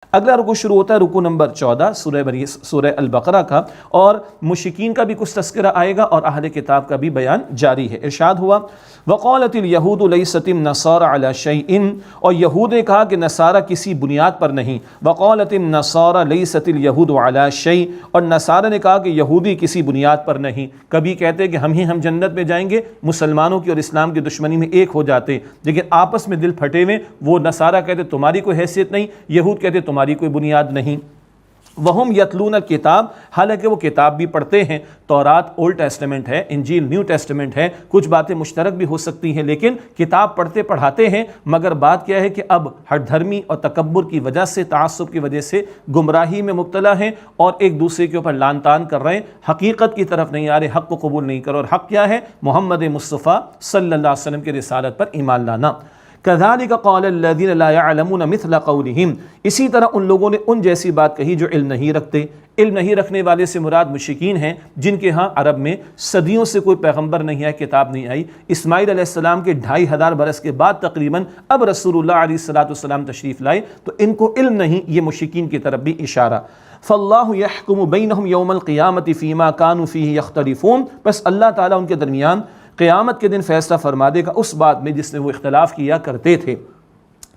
اگلا رکوع شروع ہوتا ہے رکوع نمبر 14 سورہ البقرہ کا، اور مشرکین کا بھی کچھ تذکرہ آئے گا اور اہل کتاب کا بھی بیان جاری ہے۔ ارشاد ہوا وقالت اليہود لیست النصارى علی شیء، اور یہود نے کہا کہ نصارہ کسی بنیاد پر نہیں۔ وقالت النصارى لیست اليہود علی شیء، اور نصارہ نے کہا کہ یہودی کسی بنیاد پر نہیں۔ کبھی کہتے کہ ہم جنت میں جائیں گے، مسلمانوں کی اور اسلام کی دشمنی میں ایک ہو جاتے، لیکن آپس میں دل پھٹے ہوئے، وہ نصارہ کہتے تمہاری کوئی حیثیت نہیں، یہود کہتے تمہاری کوئی بنیاد نہیں۔ وہم یتلون الکتاب، حالانکہ وہ کتاب بھی پڑھتے ہیں، تورات اولڈ ٹیسٹمنٹ ہے، انجیل نیو ٹیسٹمنٹ ہے، کچھ باتیں مشترک بھی ہو سکتی ہیں، لیکن کتاب پڑھتے پڑھاتے ہیں۔ مگر بات کیا ہے کہ اب ہٹ دھرمی اور تکبر کی وجہ سے، تعصب کی وجہ سے گمراہی میں مبتلا ہیں اور ایک دوسرے کے اوپر لان تان کر رہے ہیں، حقیقت کی طرف نہیں آ رہے، حق کو قبول نہیں کرو۔ اور حق کیا ہے؟ محمد مصطفیٰ صلی اللہ علیہ وسلم کی رسالت پر ایمان لانا۔ كذلك قال الذين لا يعلمون مثل قولهم، اسی طرح ان لوگوں نے ان جیسی بات کہی جو علم نہیں رکھتے۔ علم نہیں رکھنے والے سے مراد مشرکین ہیں جن کے ہاں عرب میں صدیوں سے کوئی پیغمبر نہیں آیا، کتاب نہیں آئی۔ اسماعیل علیہ السلام کے 2500 برس کے بعد تقریباً اب رسول اللہ علیہ السلام تشریف لائے، تو ان کو علم نہیں، یہ مشرکین کی طرف بھی اشارہ۔ فاللہ یحکم بینہم یوم القیامۃ فیما کانوا فیہ یختلفون، بس اللہ تعالیٰ ان کے درمیان قیامت کے دن فیصلہ فرما دے گا اس بات میں جس میں وہ اختلاف کیا کرتے تھے۔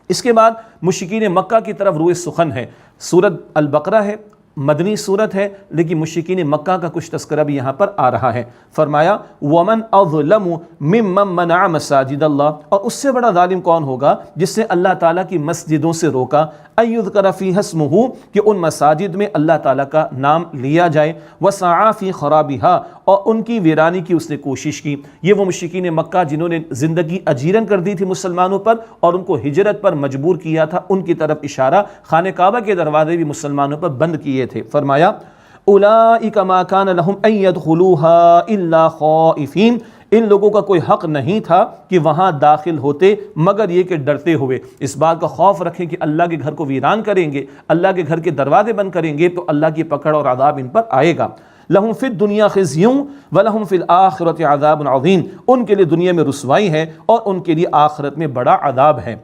اس کے بعد مشرکین مکہ کی طرف روئے سخن ہے۔ سورۃ البقرہ ہے، مدنی صورت ہے، لیکن مشرکین مکہ کا کچھ تذکرہ بھی یہاں پر آ رہا ہے۔ فرمایا وَمَنْ أَظْلَمُ مِمَّنْ مَنَعَ مَسَاجِدَ اللَّهِ، اور اس سے بڑا ظالم کون ہوگا جس نے اللہ تعالیٰ کی مسجدوں سے روکا، أَن يُذْكَرَ فِيهَا اسْمُهُ، کہ ان مساجد میں اللہ تعالیٰ کا نام لیا جائے، وَسَعَى فِي خَرَابِهَا، اور ان کی ویرانی کی اس نے کوشش کی۔ یہ وہ مشرکین مکہ جنہوں نے زندگی اجیرن کر دی تھی مسلمانوں پر اور ان کو ہجرت پر مجبور کیا تھا، ان کی طرف اشارہ۔ خانہ کعبہ کے دروازے بھی مسلمانوں پر بند کیے تھے۔ فرمایا اولئک ما کان لہم ان یدخلوها الا خائفین، ان لوگوں کا کوئی حق نہیں تھا کہ وہاں داخل ہوتے مگر یہ کہ ڈرتے ہوئے، اس بات کا خوف رکھیں کہ اللہ کے گھر کو ویران کریں گے، اللہ کے گھر کے دروازے بند کریں گے تو اللہ کی پکڑ اور عذاب ان پر آئے گا۔ لہم فی الدنیا خزی ولہم فی الآخرۃ عذاب عظیم، ان کے لیے دنیا میں رسوائی ہے اور ان کے لیے آخرت میں بڑا عذاب ہے۔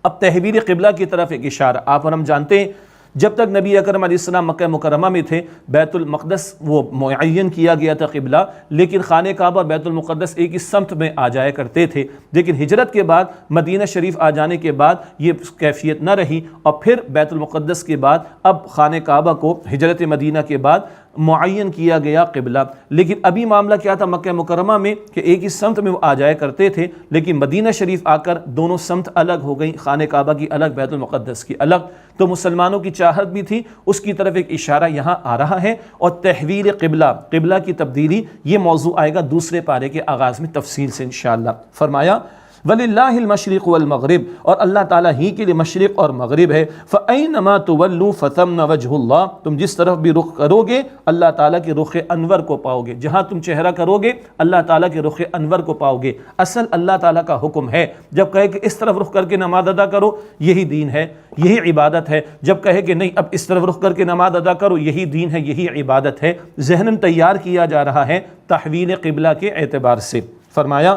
اب تحویل قبلہ کی طرف ایک اشارہ، آپ اور ہم جانتے ہیں جب تک نبی اکرم علیہ السلام مکہ مکرمہ میں تھے، بیت المقدس وہ معین کیا گیا تھا قبلہ، لیکن خانہ کعبہ اور بیت المقدس ایک ہی سمت میں آ جایا کرتے تھے۔ لیکن ہجرت کے بعد، مدینہ شریف آ جانے کے بعد یہ کیفیت نہ رہی، اور پھر بیت المقدس کے بعد اب خانہ کعبہ کو ہجرت مدینہ کے بعد معین کیا گیا قبلہ۔ لیکن ابھی معاملہ کیا تھا مکہ مکرمہ میں کہ ایک ہی سمت میں وہ آ جایا کرتے تھے، لیکن مدینہ شریف آ کر دونوں سمت الگ ہو گئیں، خانہ کعبہ کی الگ، بیت المقدس کی الگ۔ تو مسلمانوں کی چاہت بھی تھی، اس کی طرف ایک اشارہ یہاں آ رہا ہے۔ اور تحویل قبلہ، قبلہ کی تبدیلی، یہ موضوع آئے گا دوسرے پارے کے آغاز میں تفصیل سے انشاءاللہ۔ فرمایا وَلِلَّهِ الْمَشْرِقُ وَالْمَغْرِبُ، اور اللہ تعالیٰ ہی کے لیے مشرق اور مغرب ہے۔ فَأَيْنَمَا تُوَلُّوا فَثَمَّ وَجْهُ اللَّهِ، تم جس طرف بھی رخ کرو گے اللہ تعالیٰ کے رخ انور کو پاؤ گے، جہاں تم چہرہ کرو گے اللہ تعالیٰ کے رخ انور کو پاؤ گے۔ اصل اللہ تعالیٰ کا حکم ہے، جب کہے کہ اس طرف رخ کر کے نماز ادا کرو یہی دین ہے، یہی عبادت ہے، جب کہے کہ نہیں اب اس طرف رخ کر کے نماز ادا کرو یہی دین ہے، یہی عبادت ہے۔ ذہناً تیار کیا جا رہا ہے تحویل قبلہ کے اعتبار سے۔ فرمایا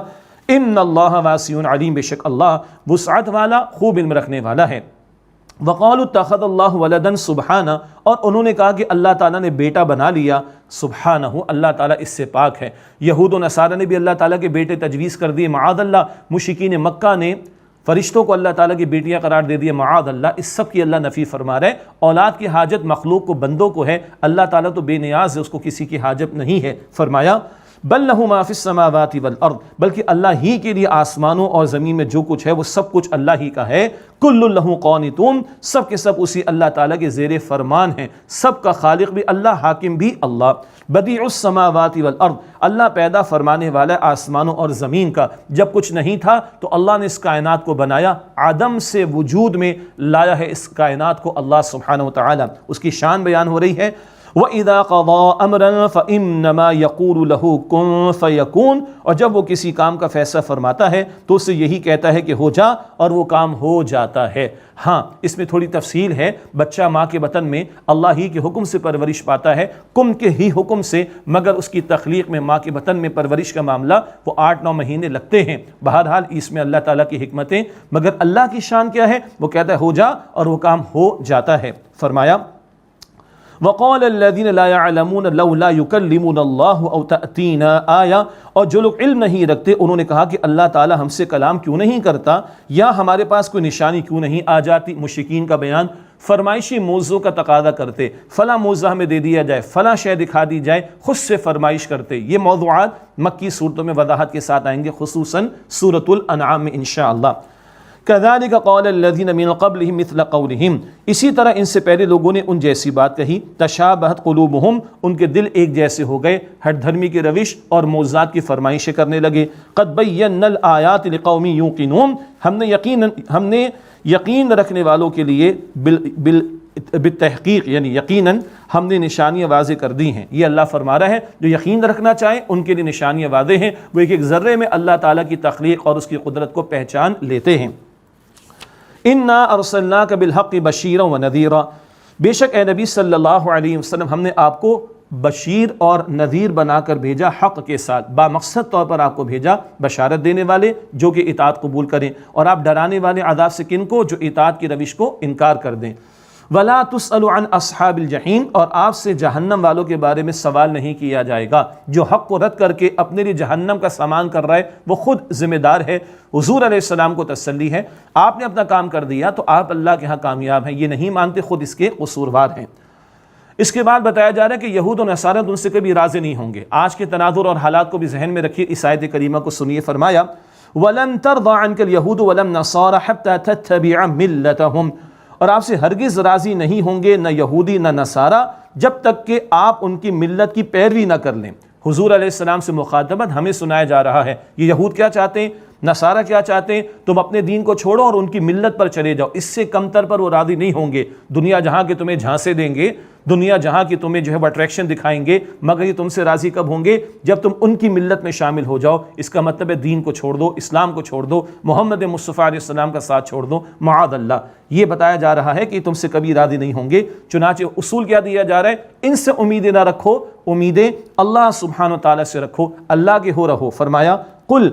ان اللہ واسع علیم، بے شک اللہ وسعت والا، خوب علم رکھنے والا ہے۔ وقالوا اتخذ اللہ ولدا سبحانہ، اور انہوں نے کہا کہ اللہ تعالیٰ نے بیٹا بنا لیا، سبحانہ، اللہ تعالیٰ اس سے پاک ہے۔ یہود و نصارہ نے بھی اللہ تعالیٰ کے بیٹے تجویز کر دیے، معاذ اللہ۔ مشرکین مکہ نے فرشتوں کو اللہ تعالیٰ کی بیٹیاں قرار دے دیا، معاذ اللہ۔ اس سب کی اللہ نفی فرما رہے ہیں۔ اولاد کی حاجت مخلوق کو، بندوں کو ہے، اللہ تعالیٰ تو بے نیاز ہے، اس کو کسی کی حاجت نہیں ہے۔ فرمایا بل لہ ما فی السماوات والارض، بلکہ اللہ ہی کے لیے آسمانوں اور زمین میں جو کچھ ہے وہ سب کچھ اللہ ہی کا ہے۔ کل لہ قانتون، سب کے سب اسی اللہ تعالیٰ کے زیر فرمان ہیں، سب کا خالق بھی اللہ، حاکم بھی اللہ۔ بدیع السماوات والارض، اللہ پیدا فرمانے والا آسمانوں اور زمین کا۔ جب کچھ نہیں تھا تو اللہ نے اس کائنات کو بنایا، عدم سے وجود میں لایا ہے اس کائنات کو اللہ سبحانہ وتعالی، اس کی شان بیان ہو رہی ہے۔ وَإِذَا قَضَى أَمْرًا فَإِنَّمَا يَقُولُ لَهُ كُن فَيَكُونُ، اور جب وہ کسی کام کا فیصلہ فرماتا ہے تو اسے یہی کہتا ہے کہ ہو جا، اور وہ کام ہو جاتا ہے۔ ہاں اس میں تھوڑی تفصیل ہے، بچہ ماں کے بطن میں اللہ ہی کے حکم سے پرورش پاتا ہے، کن کے ہی حکم سے، مگر اس کی تخلیق میں ماں کے بطن میں پرورش کا معاملہ وہ 8-9 مہینے لگتے ہیں۔ بہرحال اس میں اللہ تعالیٰ کی حکمتیں، مگر اللہ کی شان کیا ہے؟ وہ کہتا ہے ہو جا، اور وہ کام ہو جاتا ہے۔ فرمایا وَقَالَ الَّذِينَ لَا يَعْلَمُونَ لَوْلَا يُكَلِّمُنَا اللَّهُ أَوْ تَأْتِينَا آیَةٌ، اور جو لوگ علم نہیں رکھتے انہوں نے کہا کہ اللہ تعالیٰ ہم سے کلام کیوں نہیں کرتا، یا ہمارے پاس کوئی نشانی کیوں نہیں آ جاتی۔ مشرکین کا بیان فرمائشی موضوع کا تقاضا کرتے، فلاں موضوع ہمیں دے دیا جائے، فلاں شے دکھا دی جائے، خود سے فرمائش کرتے۔ یہ موضوعات مکی صورتوں میں وضاحت کے ساتھ آئیں گے، خصوصاً سورۃ الانعام میں انشاءاللہ۔ كَذَلِكَ قَالَ الَّذِينَ مِن قَبْلِهِمْ مِثْلَ قَوْلِهِمْ، اسی طرح ان سے پہلے لوگوں نے ان جیسی بات کہی۔ تشابہت قلوبہم، ان کے دل ایک جیسے ہو گئے، ہٹ دھرمی کی روش اور موضوعات کی فرمائشیں کرنے لگے۔ قَدْ بَيَّنَّا الْآيَاتِ لِقَوْمٍ يُوقِنُونَ، ہم نے یقین رکھنے والوں کے لیے بالتحقیق یعنی یقیناً ہم نے نشانیاں واضح کر دی ہیں۔ یہ اللہ فرما رہا ہے جو یقین رکھنا چاہیں ان کے لیے نشانیاں واضح ہیں، وہ ایک ایک ذرے میں اللہ تعالیٰ کی تخلیق اور اس کی قدرت کو پہچان لیتے ہیں۔ اِنَّا أَرْسَلْنَاكَ بِالْحَقِّ بَشِيرًا وَنَذِيرًا، بے شک اے نبی صلی اللہ علیہ وسلم ہم نے آپ کو بشیر اور نذیر بنا کر بھیجا، حق کے ساتھ بامقصد طور پر آپ کو بھیجا، بشارت دینے والے جو کہ اطاعت قبول کریں، اور آپ ڈرانے والے عذاب سے کن کو؟ جو اطاعت کی روش کو انکار کر دیں۔ وَلَا تُسْأَلُ عَنْ أَصْحَابِ الْجَحِيمِ، اور آپ سے جہنم والوں کے بارے میں سوال نہیں کیا جائے گا۔ جو حق کو رد کر کے اپنے لیے جہنم کا سامان کر رہا ہے وہ خود ذمہ دار ہے۔ حضور علیہ السلام کو تسلی ہے، آپ نے اپنا کام کر دیا تو آپ اللہ کے ہاں کامیاب ہیں، یہ نہیں مانتے خود اس کے قصوروار ہیں۔ اس کے بعد بتایا جا رہا ہے کہ یہود و نصارہ ان سے کبھی راضی نہیں ہوں گے۔ آج کے تناظر اور حالات کو بھی ذہن میں رکھیے، اس آیت کریمہ کو سنیے۔ فرمایا وَلَن تَرْضَىٰ عَنْكَ الْيَهُودُ وَلَا النَّصَارَىٰ حَتَّىٰ تَتَّبِعَ مِلَّتَهُمْ، اور آپ سے ہرگز راضی نہیں ہوں گے نہ یہودی نہ نصارہ جب تک کہ آپ ان کی ملت کی پیروی نہ کر لیں۔ حضور علیہ السلام سے مخاطبت ہمیں سنایا جا رہا ہے، یہ یہود کیا چاہتے ہیں، نصارہ کیا چاہتے ہیں؟ تم اپنے دین کو چھوڑو اور ان کی ملت پر چلے جاؤ، اس سے کم تر پر وہ راضی نہیں ہوں گے۔ دنیا جہاں کے تمہیں جھانسے دیں گے، دنیا جہاں کی تمہیں جو ہے اٹریکشن دکھائیں گے، مگر یہ تم سے راضی کب ہوں گے؟ جب تم ان کی ملت میں شامل ہو جاؤ۔ اس کا مطلب ہے دین کو چھوڑ دو، اسلام کو چھوڑ دو، محمد مصطفیٰ علیہ السلام کا ساتھ چھوڑ دو، معاذ اللہ۔ یہ بتایا جا رہا ہے کہ تم سے کبھی راضی نہیں ہوں گے۔ چنانچہ اصول کیا دیا جا رہا ہے؟ ان سے امیدیں نہ رکھو، امیدیں اللہ سبحانہ تعالیٰ سے رکھو، اللہ کے ہو رہو۔ فرمایا قل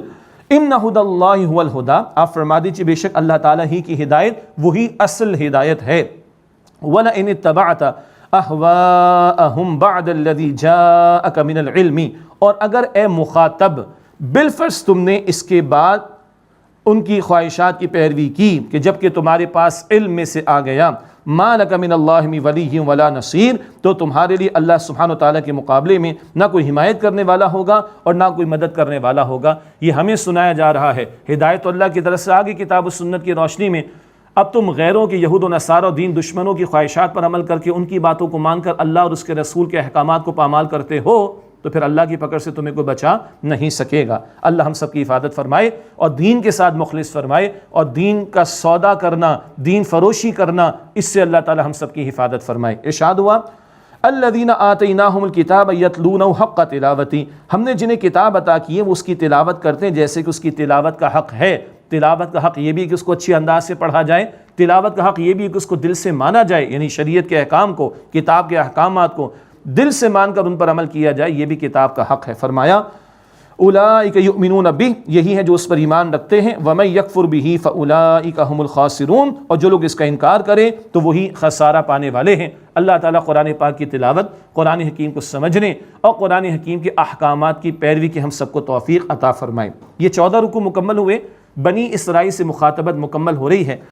ان ہدی اللہ هو الہدی، آپ فرما دیجیے بے شک اللہ تعالیٰ ہی کی ہدایت وہی اصل ہدایت ہے۔ وَلَئِنِ اتَّبَعْتَ أَهْوَاءَهُمْ بَعْدَ الَّذِي جَاءَكَ مِنَ الْعِلْمِ، اور اگر اے مخاطب بالفرض تم نے اس کے بعد ان کی خواہشات کی پیروی کی کہ جب کہ تمہارے پاس علم میں سے آ گیا، مَا لَكَ مِنَ اللَّهِ مِن وَلِيٍّ وَلَا نَصِيرٍ، تو تمہارے لیے اللہ سبحانہ وتعالیٰ کے مقابلے میں نہ کوئی حمایت کرنے والا ہوگا اور نہ کوئی مدد کرنے والا ہوگا۔ یہ ہمیں سنایا جا رہا ہے، ہدایت تو اللہ کی طرف سے آگے کتاب و سنت کی روشنی میں۔ اب تم غیروں کے یہود و نصارہ دین دشمنوں کی خواہشات پر عمل کر کے ان کی باتوں کو مان کر اللہ اور اس کے رسول کے احکامات کو پامال کرتے ہو تو پھر اللہ کی پکڑ سے تمہیں کوئی بچا نہیں سکے گا۔ اللہ ہم سب کی حفاظت فرمائے اور دین کے ساتھ مخلص فرمائے، اور دین کا سودا کرنا، دین فروشی کرنا، اس سے اللہ تعالی ہم سب کی حفاظت فرمائے۔ ارشاد ہوا الذین آتیناہم الکتاب یتلونہ حق تلاوتہ، ہم نے جنہیں کتاب عطا کی ہے وہ اس کی تلاوت کرتے ہیں جیسے کہ اس کی تلاوت کا حق ہے۔ تلاوت کا حق یہ بھی کہ اس کو اچھی انداز سے پڑھا جائے، تلاوت کا حق یہ بھی کہ اس کو دل سے مانا جائے، یعنی شریعت کے احکام کو، کتاب کے احکامات کو دل سے مان کر ان پر عمل کیا جائے، یہ بھی کتاب کا حق ہے۔ فرمایا اولئک یؤمنون بہ، یہی ہے جو اس پر ایمان رکھتے ہیں، ومن یکفر بہ فاولئک هم الخاسرون، اور جو لوگ اس کا انکار کریں تو وہی خسارہ پانے والے ہیں۔ اللہ تعالیٰ قرآن پاک کی تلاوت، قرآن حکیم کو سمجھنے اور قرآن حکیم کے احکامات کی پیروی کی ہم سب کو توفیق عطا فرمائے۔ یہ 14 رکوع مکمل ہوئے، بنی اسرائیل سے مخاطبت مکمل ہو رہی ہے۔